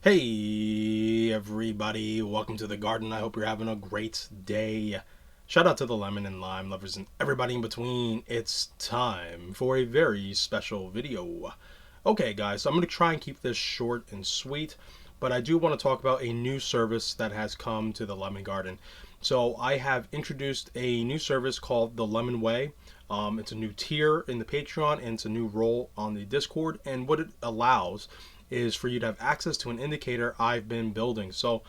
Hey everybody, welcome to the garden. I hope you're having a great day. Shout out to the lemon and lime lovers and everybody in between. It's time for a very special video. Okay guys, so I'm going to try and keep this short and sweet, but I do want to talk about a new service that has come to the lemon garden. So I have introduced a new service called the Lemon Way. It's a new tier in the Patreon and it's a new role on the Discord, and what it allows is for you to have access to an indicator I've been building. So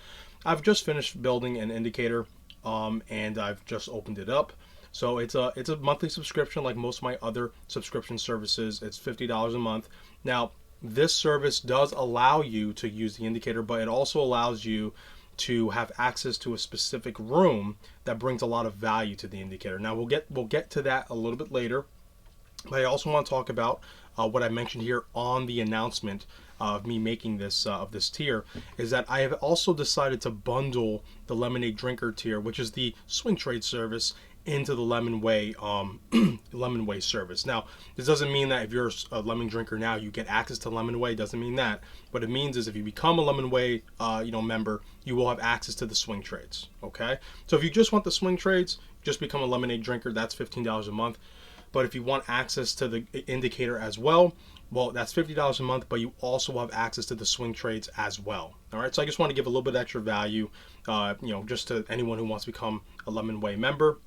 I've just finished building an indicator, and I've just opened it up. So it's a monthly subscription like most of my other subscription services. It's $50 a month. Now this service does allow you to use the indicator, but it also allows you to have access to a specific room that brings a lot of value to the indicator. Now we'll get to that a little bit later, but I also want to talk about what I mentioned here on the announcement of me making this of this tier, is that I have also decided to bundle the Lemonade Drinker tier, which is the swing trade service, into the Lemon Way Lemon Way service. Now, this doesn't mean that if you're a lemon drinker now you get access to Lemon Way. It doesn't mean that. What it means is if you become a Lemon Way member, you will have access to the swing trades. Okay, so if you just want the swing trades, just become a Lemonade Drinker. That's $15 a month. But if you want access to the indicator as well, that's $50 a month, but you also have access to the swing trades as well. All right, so I just want to give a little bit extra value, just to anyone who wants to become a Lemon Way member.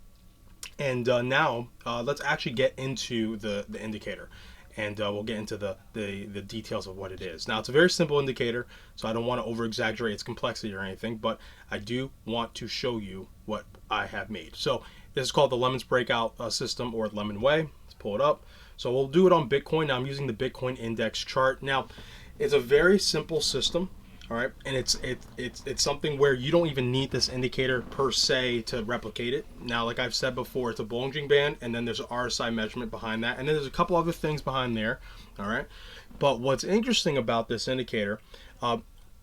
And now let's actually get into the indicator, and we'll get into the details of what it is. Now, it's a very simple indicator, so I don't want to over exaggerate its complexity or anything, but I do want to show you what I have made. So this is called the Lemons Breakout System, or Lemon Way. Let's pull it up. So we'll do it on Bitcoin. Now I'm using the Bitcoin index chart. Now it's a very simple system, all right, and it's something where you don't even need this indicator per se to replicate it. Now, like I've said before, it's a Bollinger Band, and then there's an RSI measurement behind that, and then there's a couple other things behind there, all right. But what's interesting about this indicator,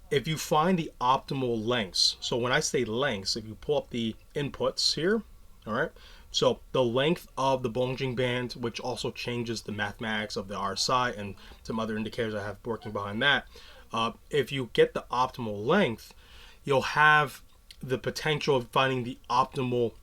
if you find the optimal lengths, so when I say lengths, if you pull up the inputs here, all right, so the length of the Bollinger Band, which also changes the mathematics of the RSI and some other indicators I have working behind that, if you get the optimal length, you'll have the potential of finding the optimal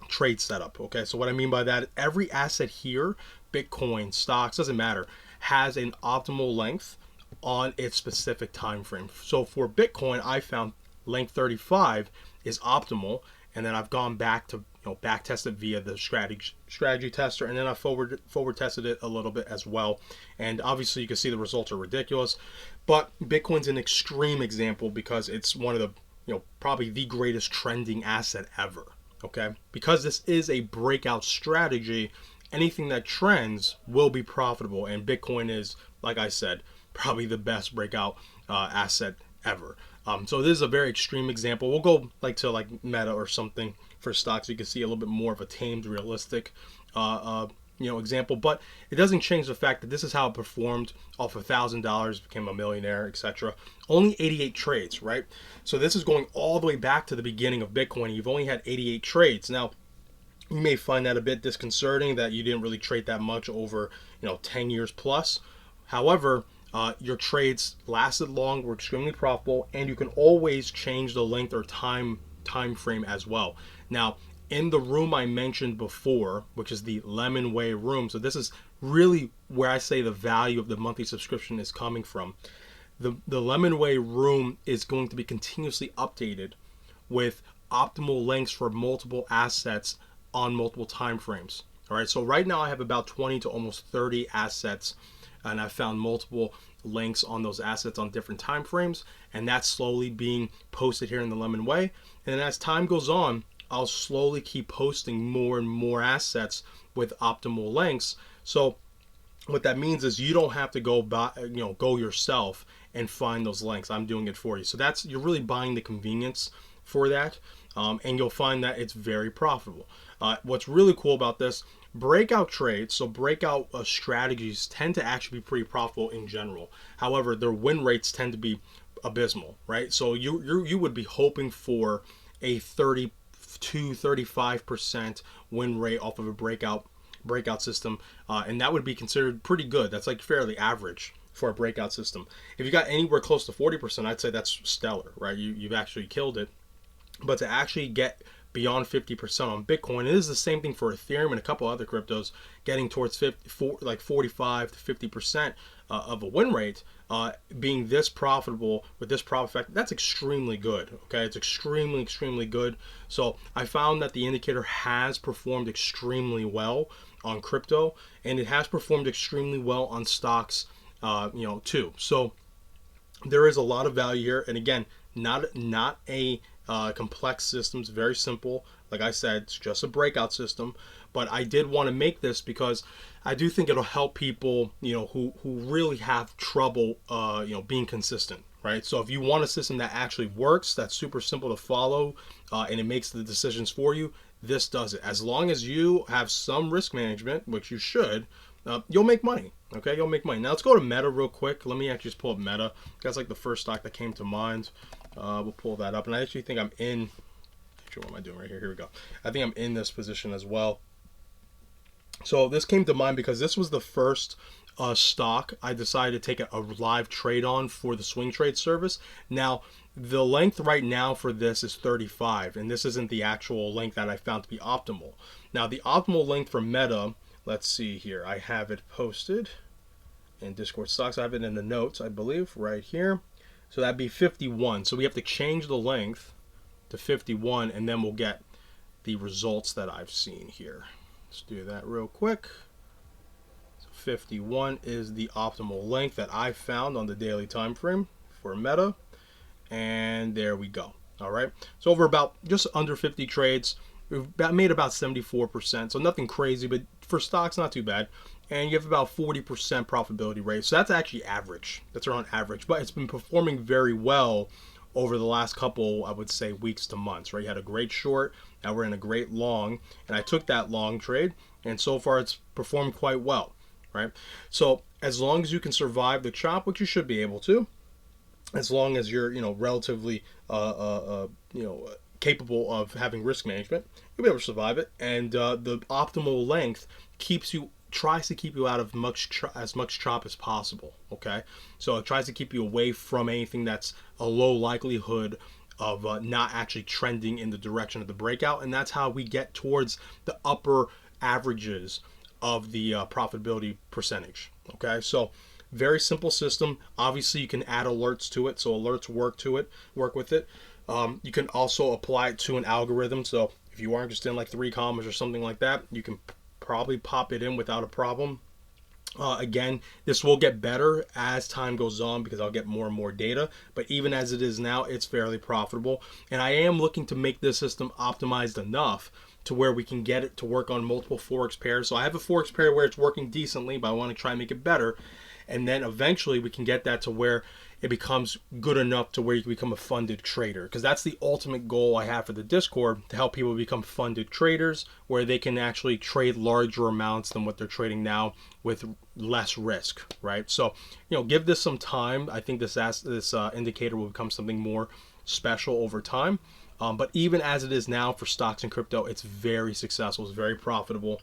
trade setup. Okay, so what I mean by that, every asset here, Bitcoin, stocks, doesn't matter, has an optimal length on its specific time frame. So for Bitcoin, I found length 35 is optimal, and then I've gone back to back test it via the strategy tester, and then I forward tested it a little bit as well, and obviously you can see the results are ridiculous. But Bitcoin's an extreme example because it's one of the probably the greatest trending asset ever. Okay, because this is a breakout strategy, anything that trends will be profitable, and Bitcoin is, like I said, probably the best breakout asset ever. So this is a very extreme example. We'll go to Meta or something for stocks. So you can see a little bit more of a tamed, realistic example. But it doesn't change the fact that this is how it performed off $1,000, became a millionaire, etc. Only 88 trades, right? So this is going all the way back to the beginning of Bitcoin. You've only had 88 trades. Now, you may find that a bit disconcerting that you didn't really trade that much over 10 years plus. However, your trades lasted long, were extremely profitable, and you can always change the length or time frame as well. Now, in the room I mentioned before, which is the Lemon Way room, so this is really where I say the value of the monthly subscription is coming from. The Lemon Way room is going to be continuously updated with optimal lengths for multiple assets on multiple time frames. All right, so right now I have about 20 to almost 30 assets, and I found multiple links on those assets on different time frames, and that's slowly being posted here in the Lemon Way. And then as time goes on, I'll slowly keep posting more and more assets with optimal lengths. So what that means is you don't have to go yourself and find those links. I'm doing it for you. So you're really buying the convenience for that, and you'll find that it's very profitable. What's really cool about this, breakout trades, so breakout strategies tend to actually be pretty profitable in general. However, their win rates tend to be abysmal, right? So you would be hoping for a 35% win rate off of a breakout system, and that would be considered pretty good. That's like fairly average for a breakout system. If you got anywhere close to 40%, I'd say that's stellar, right? You've actually killed it. But to actually get beyond 50% on Bitcoin, it is the same thing for Ethereum and a couple other cryptos, getting towards 45 to 50% of a win rate, being this profitable with this profit factor, that's extremely good. Okay, it's extremely good. So I found that the indicator has performed extremely well on crypto, and it has performed extremely well on stocks, too. So there is a lot of value here, and again, not a complex system. It's very simple. Like I said, it's just a breakout system. But I did want to make this because I do think it'll help people, who really have trouble, being consistent, right? So if you want a system that actually works, that's super simple to follow, and it makes the decisions for you, this does it. As long as you have some risk management, which you should, you'll make money. Okay, you'll make money. Now let's go to Meta real quick. Let me actually just pull up Meta. That's like the first stock that came to mind. We'll pull that up, and I actually think I'm in. Actually, what am I doing right here? Here we go. I think I'm in this position as well. So this came to mind because this was the first stock I decided to take a live trade on for the swing trade service. Now, the length right now for this is 35, and this isn't the actual length that I found to be optimal. Now, the optimal length for Meta, let's see here. I have it posted in Discord Stocks. I have it in the notes, I believe, right here. So that'd be 51. So we have to change the length to 51, and then we'll get the results that I've seen here. Let's do that real quick. So 51 is the optimal length that I found on the daily time frame for Meta. And there we go. All right. So over about just under 50 trades, we've made about 74%. So nothing crazy, but for stocks, not too bad. And you have about 40% profitability rate. So that's actually average. That's around average. But it's been performing very well over the last couple, I would say, weeks to months, right? You had a great short. Now we're in a great long. And I took that long trade. And so far, it's performed quite well, right? So as long as you can survive the chop, which you should be able to, as long as you're, relatively, capable of having risk management, you'll be able to survive it. And the optimal length tries to keep you out of as much chop as possible. Okay, so it tries to keep you away from anything that's a low likelihood of not actually trending in the direction of the breakout, and that's how we get towards the upper averages of the profitability percentage. Okay, so very simple system. Obviously, you can add alerts to it, so alerts work with it. You can also apply it to an algorithm. So if you are interested in like 3Commas or something like that, you can probably pop it in without a problem. Again, this will get better as time goes on because I'll get more and more data. But even as it is now, it's fairly profitable. And I am looking to make this system optimized enough to where we can get it to work on multiple Forex pairs. So I have a Forex pair where it's working decently, but I want to try and make it better. And then eventually we can get that to where it becomes good enough to where you can become a funded trader. Because that's the ultimate goal I have for the Discord, to help people become funded traders, where they can actually trade larger amounts than what they're trading now with less risk, right? So, give this some time. I think this indicator will become something more special over time. But even as it is now for stocks and crypto, it's very successful. It's very profitable.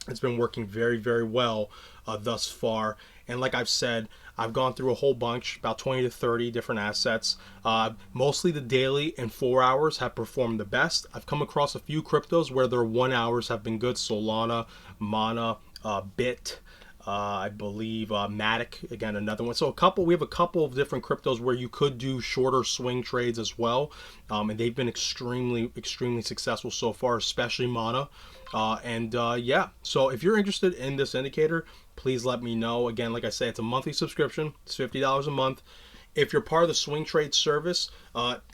It's been working very, very well thus far. And like I've said, I've gone through a whole bunch, about 20 to 30 different assets. Mostly the daily and 4 hours have performed the best. I've come across a few cryptos where their 1 hours have been good. Solana, Mana, Bit, I believe Matic, again, another one. So we have a couple of different cryptos where you could do shorter swing trades as well. And they've been extremely, extremely successful so far, especially Mana. Yeah, so if you're interested in this indicator, please let me know. Again, like I say, it's a monthly subscription. It's $50 a month. If you're part of the swing trade service,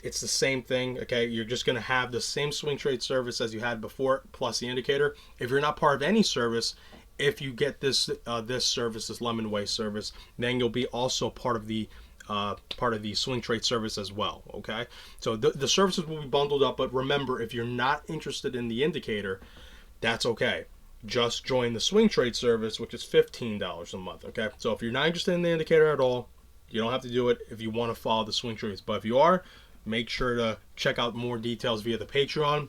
it's the same thing. Okay, you're just going to have the same swing trade service as you had before, plus the indicator. If you're not part of any service, if you get this service, this Lemonway service, then you'll be also part of the swing trade service as well. Okay, so the services will be bundled up. But remember, if you're not interested in the indicator, that's okay. Just join the swing trade service, which is $15 a month. Okay, so if you're not interested in the indicator at all, you don't have to do it if you want to follow the swing trades. But if you are, make sure to check out more details via the Patreon.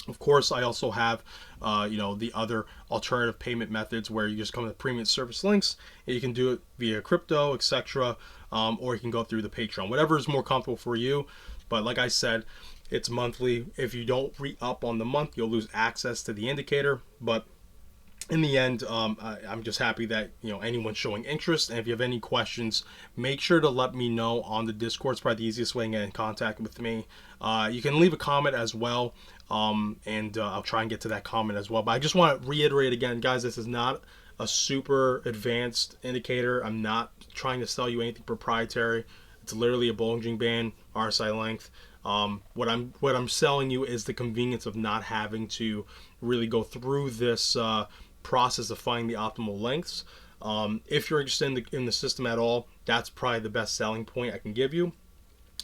Of course, I also have, the other alternative payment methods where you just come to premium service links and you can do it via crypto, etc., or you can go through the Patreon, whatever is more comfortable for you. But like I said, it's monthly. If you don't re-up on the month, you'll lose access to the indicator. But in the end, I'm just happy that anyone's showing interest. And if you have any questions, make sure to let me know on the Discord. It's probably the easiest way to get in contact with me. You can leave a comment as well, and I'll try and get to that comment as well. But I just want to reiterate again, guys, this is not a super advanced indicator. I'm not trying to sell you anything proprietary. It's literally a Bollinger Band, RSI length. What I'm selling you is the convenience of not having to really go through this process of finding the optimal lengths. If you're interested in the system at all, that's probably the best selling point I can give you.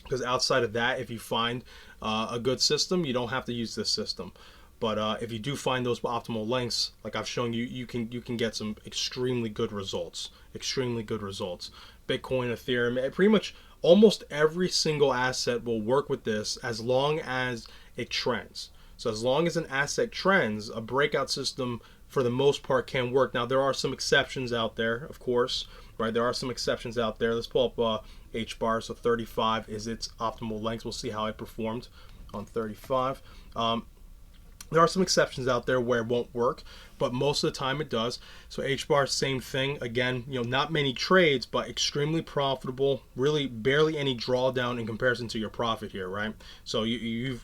Because outside of that, if you find a good system, you don't have to use this system. But if you do find those optimal lengths, like I've shown you, you can get some extremely good results. Extremely good results. Bitcoin, Ethereum, pretty much almost every single asset will work with this as long as it trends. So as long as an asset trends, a breakout system for the most part can work. Now there are some exceptions out there, of course, right? There are some exceptions out there. Let's pull up H-bar. So 35 is its optimal length. We'll see how it performed on 35. There are some exceptions out there where it won't work, but most of the time it does. So H-bar, same thing. Again, not many trades, but extremely profitable. Really, barely any drawdown in comparison to your profit here, right? So you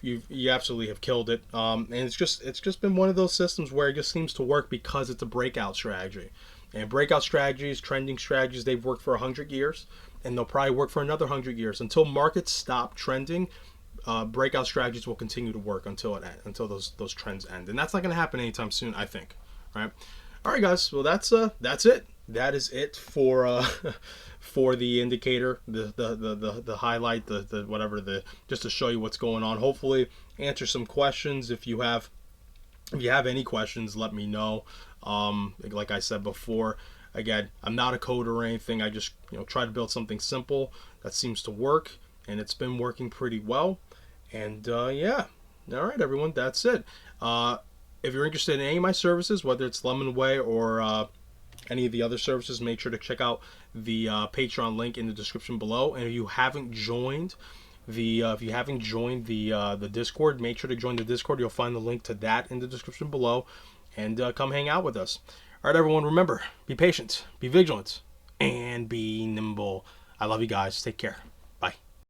absolutely have killed it. And it's just been one of those systems where it just seems to work because it's a breakout strategy. And breakout strategies, trending strategies, they've worked for 100 years, and they'll probably work for another 100 years until markets stop trending. Breakout strategies will continue to work until those trends end, and that's not going to happen anytime soon, I think. All right, guys. Well, that's it. That is it for for the indicator, the highlight, the whatever, just to show you what's going on. Hopefully, answer some questions. If you have any questions, let me know. Like I said before, again, I'm not a coder or anything. I just try to build something simple that seems to work, and it's been working pretty well. And yeah, all right, everyone, that's it. If you're interested in any of my services, whether it's Lemonway or any of the other services, make sure to check out the Patreon link in the description below. And if you haven't joined the Discord, make sure to join the Discord. You'll find the link to that in the description below, and come hang out with us. All right, everyone, remember, be patient, be vigilant, and be nimble. I love you guys. Take care.